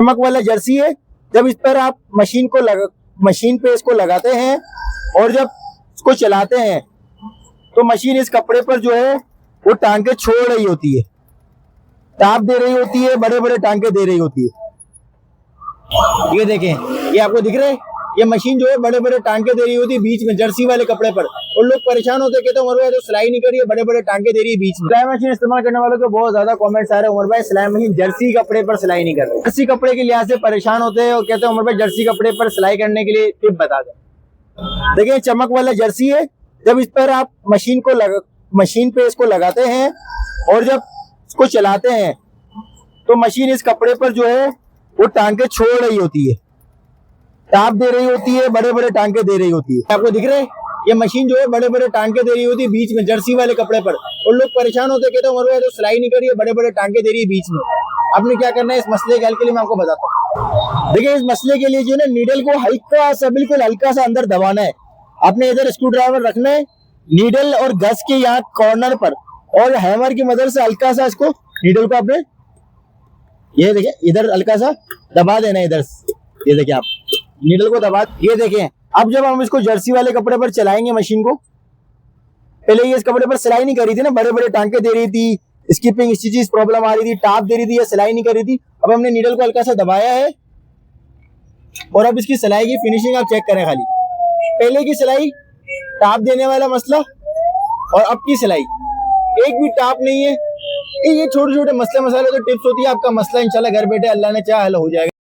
चमक वाला जर्सी है। जब इस पर आप मशीन पे इसको लगाते हैं और जब इसको चलाते हैं तो मशीन इस कपड़े पर जो है वो टांके छोड़ रही होती है, ताप दे रही होती है, बड़े बड़े टांके दे रही होती है। ये देखें, ये आपको दिख रहा है, ये मशीन जो है बड़े बड़े टांके दे रही होती है बीच में जर्सी वाले कपड़े पर। और लोग परेशान होते कहते उमर भाई तो सिलाई नहीं करिए, बड़े बड़े टांके दे रही है बीच में। सिलाई मशीन इस्तेमाल करने वालों को बहुत ज्यादा कमेंट्स आ रहे हैं, उमर भाई सिलाई मशीन जर्सी कपड़े पर सिलाई नहीं कर रहे। जर्सी कपड़े के लिहाज से परेशान होते हैं और कहते हैं उमर भाई जर्सी कपड़े पर सिलाई करने के लिए टिप बता दें। देखिए चमक वाला जर्सी है। जब इस पर आप मशीन पे इसको लगाते हैं और जब इसको चलाते हैं तो मशीन इस कपड़े पर जो है वो टांके छोड़ रही होती है, ताप दे रही होती है, बड़े बड़े टांके दे रही होती है। आपको दिख रहा है, ये मशीन जो है बड़े बड़े टांके दे रही होती है बीच में जर्सी वाले कपड़े पर। और लोग परेशान होते कहते हैं उमर भाई तो सिलाई नहीं करिए, बड़े बड़े टांके दे रही है बीच में। आपने क्या करना है इस मसले के हल के लिए मैं आपको बताता हूँ। देखिए इस मसले के लिए जो है नीडल को हल्का सा, बिल्कुल हल्का सा अंदर दबाना है। आपने इधर स्क्रू ड्राइवर रखना है नीडल और गस के यहाँ कॉर्नर पर, और हैमर की मदद से हल्का सा इसको नीडल को आपने ये देखिए इधर हल्का सा दबा देना है इधर। ये देखिए आप नीडल को दबा, ये देखें। अब जब हम इसको जर्सी वाले कपड़े पर चलाएंगे मशीन को, पहले ये इस कपड़े पर सिलाई नहीं करी थी ना, बड़े बड़े टांके दे रही थी, स्किपिंग स्टिचेस प्रॉब्लम आ रही थी, टाप दे रही थी, या सिलाई नहीं कर रही थी। अब हमने नीडल को हल्का सा दबाया है और अब इसकी सिलाई की फिनिशिंग आप चेक करें। खाली पहले की सिलाई टाप देने वाला मसला और अब की सिलाई एक भी टाप नहीं है। ये छोटे छोटे मसले मसाले तो टिप्स होती है, आपका मसला इंशाल्लाह घर बैठे अल्लाह ने चाहा हल हो जाएगा।